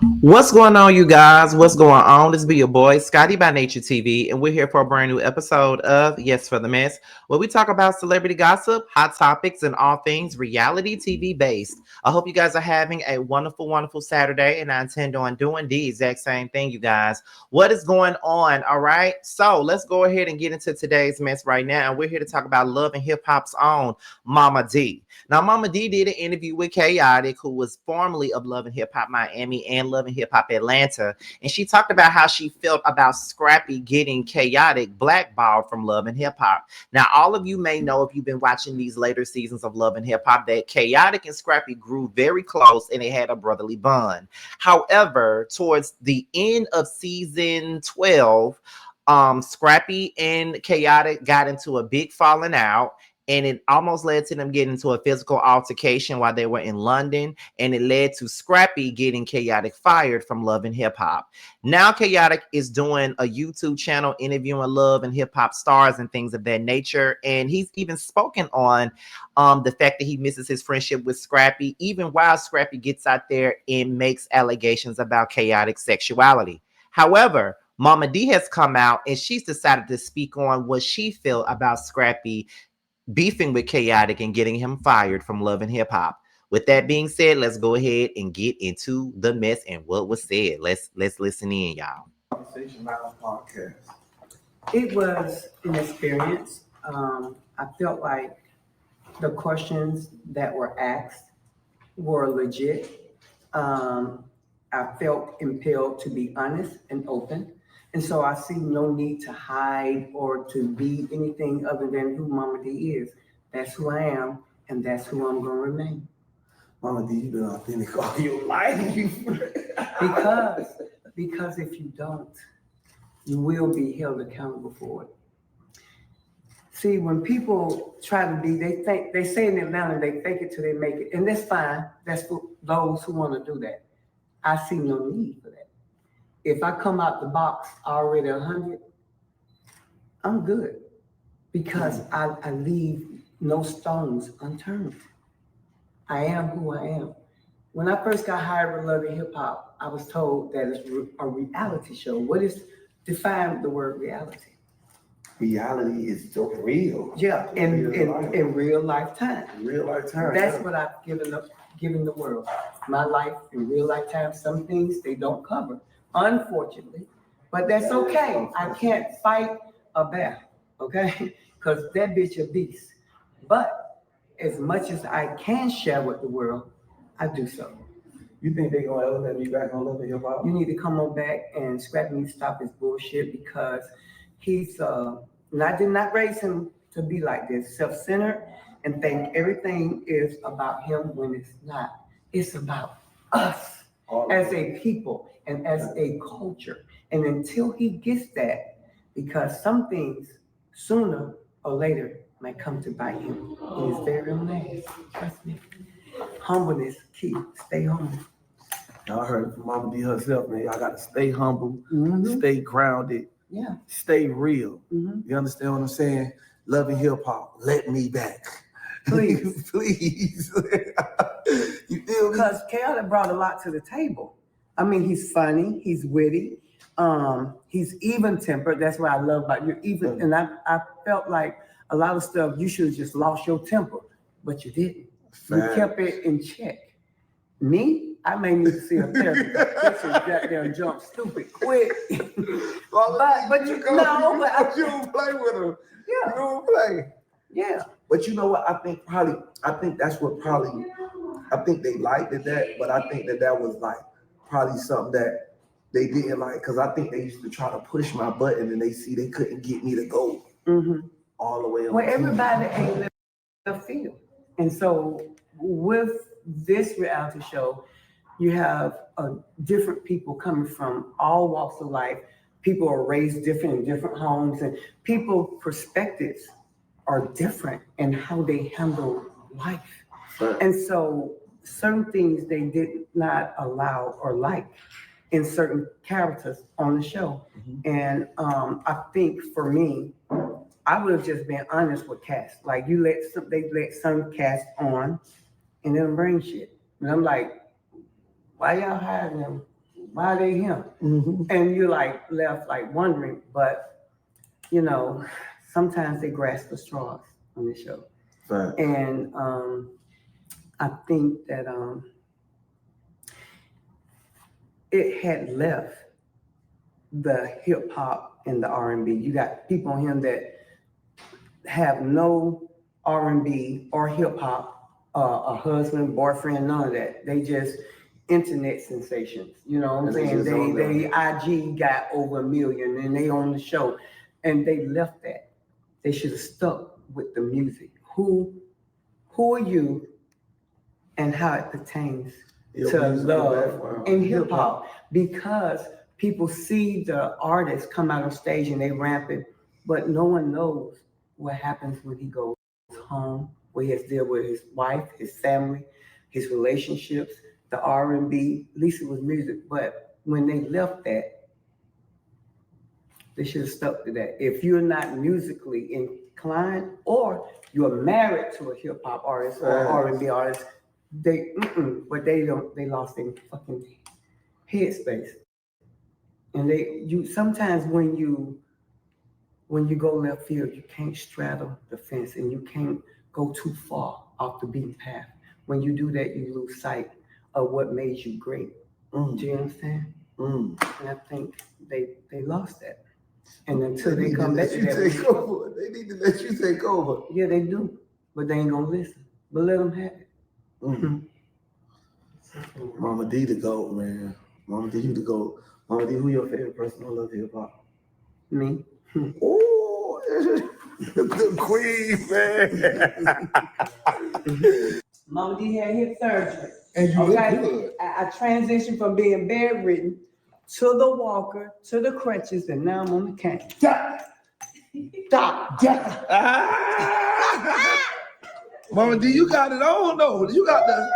What's going on, you guys? What's going on? This be your boy, Scotty by Nature TV, and we're here for a brand new episode of Yes for the Mess, where we talk about celebrity gossip, hot topics, and all things reality TV based. I hope you guys are having a wonderful, wonderful Saturday, and I intend on doing the exact same thing, you guys. What is going on? All right, so let's go ahead and get into today's mess right now. We're here to talk about love and hip hop's own Momma Dee. Now, Momma Dee did an interview with Khaotic, who was formerly of Love and Hip Hop Miami and Love and Hip Hop Atlanta, and she talked about how she felt about Scrappy getting Khaotic blackballed from Love and Hip Hop. Now, all of you may know, if you've been watching these later seasons of Love and Hip Hop, that Khaotic and Scrappy grew very close and they had a brotherly bond. However, towards the end of season 12, Scrappy and Khaotic got into a big falling out, and it almost led to them getting into a physical altercation while they were in London, and it led to Scrappy getting Khaotic fired from Love and Hip Hop. Now Khaotic is doing a YouTube channel interviewing Love and Hip Hop stars and things of that nature, and he's even spoken on the fact that he misses his friendship with Scrappy, even while Scrappy gets out there and makes allegations about Khaotic's sexuality. However, Momma Dee has come out and she's decided to speak on what she felt about Scrappy beefing with Khaotic and getting him fired from Love and Hip Hop. With that being said, let's go ahead and get into the mess and what was said. Let's listen in, y'all. Conversation Loud podcast. It was an experience. I felt like the questions that were asked were legit. I felt impelled to be honest and open. And so I see no need to hide or to be anything other than who Momma Dee is. That's who I am, and that's who I'm going to remain. Momma Dee, you've been authentic all your life. Because if you don't, you will be held accountable for it. See, when people try to be, they say in Atlanta, they fake it till they make it. And that's fine. That's for those who want to do that. I see no need for that. If I come out the box already 100, I'm good, because I leave no stones unturned. I am who I am. When I first got hired with Love and Hip Hop, I was told that it's a reality show. Define the word reality? Reality is so real. Yeah, in real lifetime. Real lifetime. That's what I've given the world. My life in real lifetime. Some things they don't cover, unfortunately, but that's okay. I can't fight a bear, okay? Because that bitch a beast. But as much as I can share with the world, I do so. You think they gonna ever let me back on Love and Hip Hop? You need to come on back, and Scrappy needs to stop his bullshit, because he's I did not raise him to be like this, self-centered, and think everything is about him when it's not. It's about us as a people and as a culture. And until he gets that, because some things sooner or later might come to bite him in his very own ass. Trust me. Humbleness key. Stay humble. Y'all heard it from Momma Dee herself, man. Y'all got to stay humble, stay grounded, stay real. You understand what I'm saying? Love and Hip Hop, let me back. Please. Please. You feel me? Because Khaotic brought a lot to the table. I mean, he's funny, he's witty, he's even-tempered. That's what I love about you. Even, and I felt like a lot of stuff you should have just lost your temper, but you didn't. You kept it in check. Me, I may need to see a therapist. This is goddamn jump stupid quick. but you know, but you don't play with him. Yeah. You don't play. Yeah. But you know what? I think that's what probably, I think they liked it that, but I think that was like probably something that they didn't like, because I think they used to try to push my button and they see they couldn't get me to go all the way on. Well, everybody ain't left field. And so with this reality show, you have different people coming from all walks of life. People are raised different in different homes, and people's perspectives are different in how they handle life. Right. And so certain things they did not allow or like in certain characters on the show. And I think for me, I would have just been honest with cast. Like they let some cast on and then bring shit. And I'm like, why y'all hiring them Why are they him? And you're like left like wondering, but you know, sometimes they grasp the straws on the show. Right. And I think that it had left the hip hop and the R&B. You got people on him that have no R&B or hip hop, a husband, boyfriend, none of that. They just internet sensations. You know what I'm saying? They IG got over 1 million and they on the show, and they left that. They should have stuck with the music. Who are you, and how it pertains to love and hip hop? Because people see the artists come out on stage and they ramping, but no one knows what happens when he goes home, where he has to deal with his wife, his family, his relationships, the R&B. At least it was music, but when they left that, they should have stuck to that. If you're not musically inclined, or you're married to a hip hop artist or R&B artist, but they lost their fucking headspace. And you sometimes when you go left field, you can't straddle the fence and you can't go too far off the beaten path. When you do that, you lose sight of what made you great. Do you understand? And I think they lost that. And until they come back to that, they need to let you take over. Yeah, they do, but they ain't gonna listen. But let them have it. Momma Dee the GOAT, man. Momma Dee, you the GOAT. Momma Dee, who your favorite person on Love Hip Hop? Me. Oh, the queen, man. Momma Dee had hip surgery. And you look good. I transitioned from being bedridden to the walker, to the crutches, and now I'm on the cane. Momma Dee, you got it on though. You got the.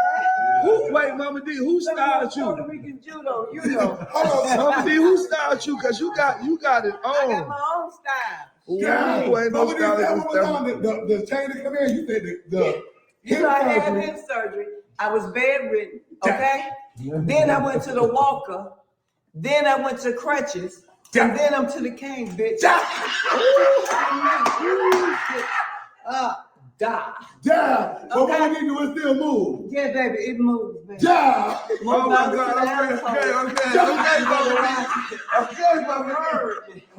Wait, Momma Dee, who styled you? Puerto Rican judo, you know. Momma Dee, who styled you? Cause you got it on. I got my own style. Yeah, ain't no style. The chain to come in, you said the you know, I had hip surgery. I was bedridden, okay? Then I went to the walker. Then I went to crutches. And then I'm to the cane, bitch. Die. Yeah. But what I need to do is still move. Yeah, baby, it moves, baby. Yeah. Oh my God.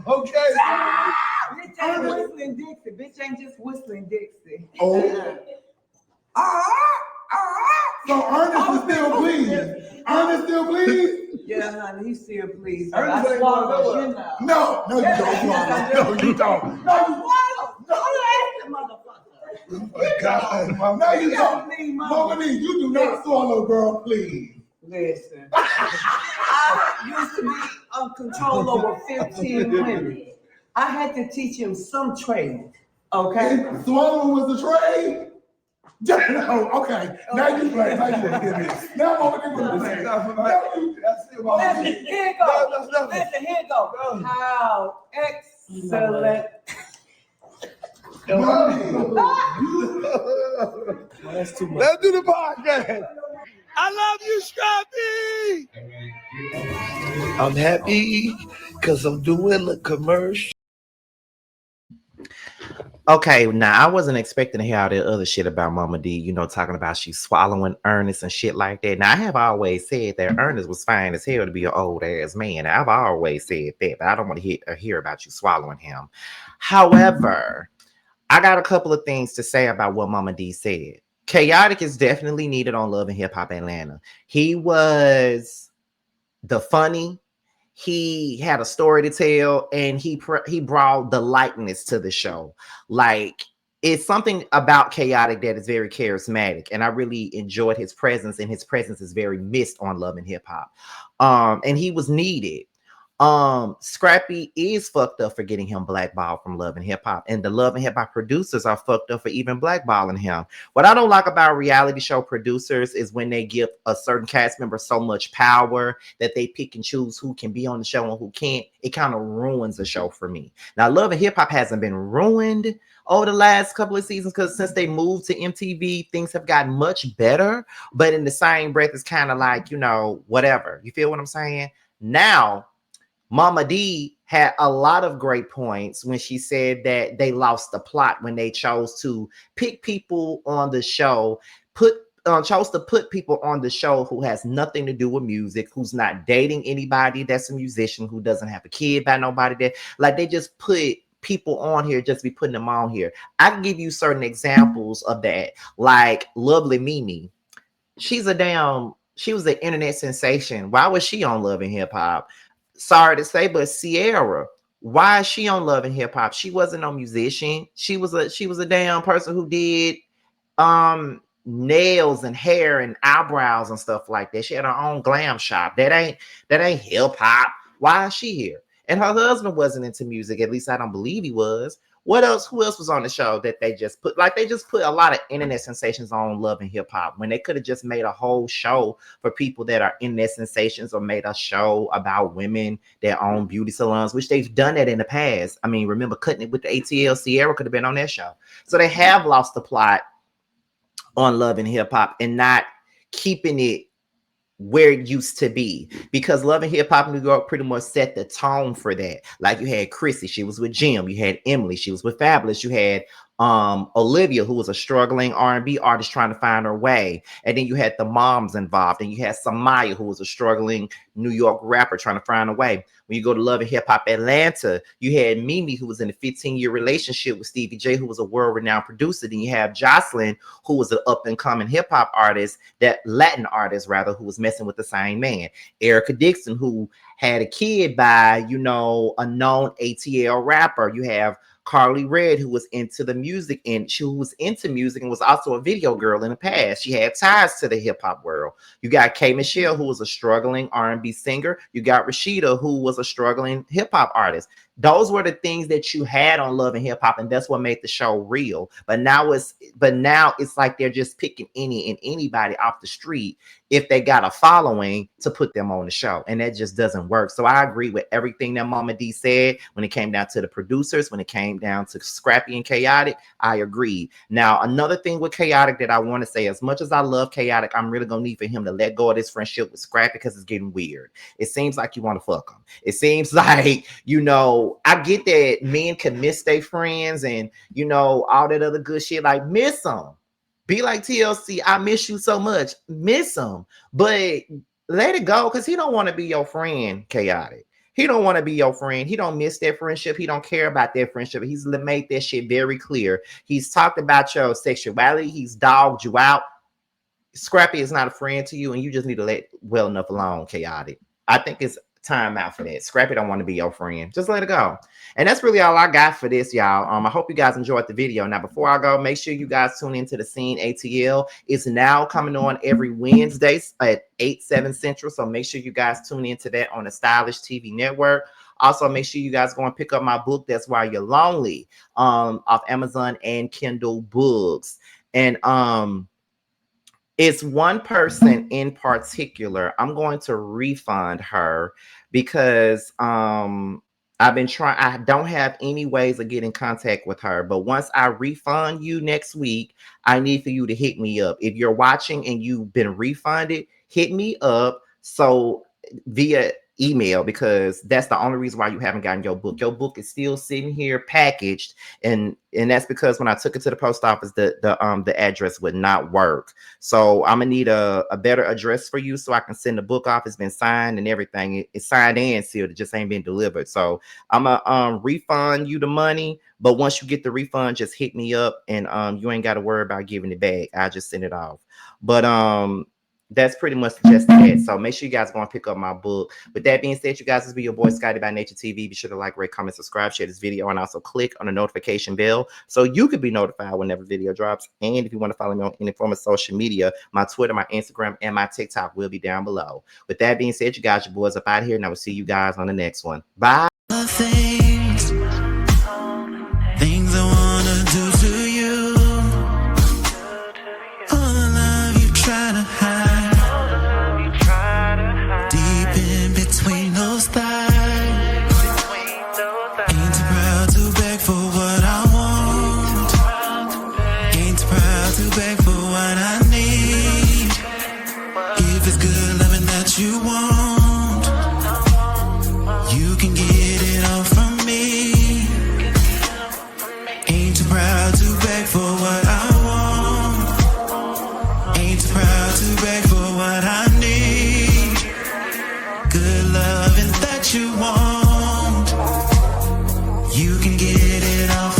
Okay. Bitch ain't whistling Dixie. Bitch ain't just whistling Dixie. Oh. So Ernest is still bleeding. Ernest still bleeding? Yeah, honey, he's still pleased. Ernest ain't swallowed you know. No, you don't. No, you don't. No, you swallow. No, motherfucker. Oh my God. No, you don't. Momma Dee, you do not swallow, girl, please. Listen. I used to be on control over 15 women. I had to teach him some trade. Okay? And swallowing was the trade? No, okay. Now you play. Now you want to get it. Now Momma Dee was the trade. Listen, here it goes. Listen, here it goes. How excellent. That's too much. Let's do the podcast. I love you, Scrappy. I'm happy because I'm doing the commercial. Okay, now I wasn't expecting to hear all that other shit about Momma Dee, you know, talking about she swallowing Ernest and shit like that. Now, I have always said that Ernest was fine as hell to be an old ass man. I've always said that, but I don't want to hear about you swallowing him. However, I got a couple of things to say about what Momma Dee said. Khaotic is definitely needed on Love and Hip Hop Atlanta. He was the funny. He had a story to tell, and he brought the lightness to the show. Like, it's something about Khaotic that is very charismatic, and I really enjoyed his presence, and his presence is very missed on Love and Hip Hop. And he was needed. Scrappy is fucked up for getting him blackballed from Love and Hip Hop, and the Love and Hip Hop producers are fucked up for even blackballing him. What I don't like about reality show producers is when they give a certain cast member so much power that they pick and choose who can be on the show and who can't. It kind of ruins the show for me. Now, Love and Hip Hop hasn't been ruined over the last couple of seasons because since they moved to MTV, things have gotten much better. But in the same breath, it's kind of like, whatever. You feel what I'm saying? Now, Momma Dee had a lot of great points when she said that they lost the plot when they chose to pick people on the show, chose to put people on the show who has nothing to do with music, who's not dating anybody that's a musician, who doesn't have a kid by nobody. That like they just put people on here just be putting them on here. I can give you certain examples of that, like Lovely Mimi. She was an internet sensation. Why was she on Love and Hip Hop? Sorry to say, but Sierra, why is she on Love and Hip Hop? She wasn't no musician. She was a damn person who did nails and hair and eyebrows and stuff like that. She had her own glam shop. That ain't hip hop. Why is she here? And her husband wasn't into music. At least I don't believe he was. What else? Who else was on the show that they just put? Like they just put a lot of internet sensations on Love and Hip Hop when they could have just made a whole show for people that are internet sensations, or made a show about women that own beauty salons, which they've done that in the past. I mean, remember Cutting It with the ATL? Sierra could have been on that show. So they have lost the plot on Love and Hip Hop and not keeping it where it used to be, because Love and Hip Hop New York pretty much set the tone for that. Like you had Chrissy, she was with Jim. You had Emily, she was with Fabulous. You had Olivia, who was a struggling R&B artist trying to find her way, and then you had the moms involved, and you had Samaya, who was a struggling New York rapper trying to find a way. When you go to Love and Hip Hop Atlanta, you had Mimi, who was in a 15-year relationship with Stevie J, who was a world-renowned producer. Then you have Jocelyn, who was an up-and-coming hip-hop artist, that Latin artist rather, who was messing with the same man. Erica Dixon, who had a kid by, a known ATL rapper. You have Carly Red, who was into the music, and she was into music and was also a video girl in the past. She had ties to the hip hop world. You got K Michelle, who was a struggling R&B singer. You got Rashida, who was a struggling hip hop artist. Those were the things that you had on Love and Hip Hop, and that's what made the show real. But now it's like they're just picking any and anybody off the street if they got a following to put them on the show, and that just doesn't work. So I agree with everything that Momma Dee said when it came down to the producers, when it came down to Scrappy and Chaotic. I agree. Now, another thing with Chaotic that I want to say, as much as I love Chaotic, I'm really gonna need for him to let go of this friendship with Scrappy, because it's getting weird. It seems like you want to fuck him. It seems like, I get that men can miss their friends and, all that other good shit, like miss them. Be like TLC, I miss you so much. Miss him. But let it go, because he don't want to be your friend, Chaotic. He don't want to be your friend. He don't miss that friendship. He don't care about that friendship. He's made that shit very clear. He's talked about your sexuality. He's dogged you out. Scrappy is not a friend to you, and you just need to let well enough alone, Chaotic. I think it's time out for that. Scrappy don't want to be your friend. Just let it go. And that's really all I got for this, y'all. I hope you guys enjoyed the video. Now, before I go, make sure you guys tune into The Scene ATL. It's now coming on every Wednesday at 8/7 Central. So make sure you guys tune into that on the Stylish TV network. Also, make sure you guys go and pick up my book, That's Why You're Lonely, off Amazon and Kindle Books. And it's one person in particular. I'm going to refund her because I've been trying. I don't have any ways of getting in contact with her. But once I refund you next week, I need for you to hit me up. If you're watching and you've been refunded, hit me up via email, because that's the only reason why you haven't gotten your book. Your book is still sitting here packaged, and that's because when I took it to the post office, the address would not work. So I'm gonna need a better address for you so I can send the book off. It's been signed and everything. It's signed and sealed. It just ain't been delivered. So I'm gonna refund you the money. But once you get the refund, just hit me up, and you ain't got to worry about giving it back. I just send it off. But That's pretty much just that. So make sure you guys go and pick up my book. With that being said, you guys, this will be your boy Scotty by Nature TV. Be sure to like, rate, comment, subscribe, share this video, and also click on the notification bell so you can be notified whenever video drops. And if you want to follow me on any form of social media, my Twitter, my Instagram, and my TikTok will be down below. With that being said, you guys, your boys up out here, and I will see you guys on the next one. Bye. Things I wanna do to you. All the love you try to hide, deep in between those thighs. Ain't too proud to beg for what I want. Ain't too proud to beg for what I need. If it's good loving that you want, you can get it all from me. Ain't too proud to beg for what I want. Ain't too proud to beg for what I need. Good loving that you want, you can get it all from me.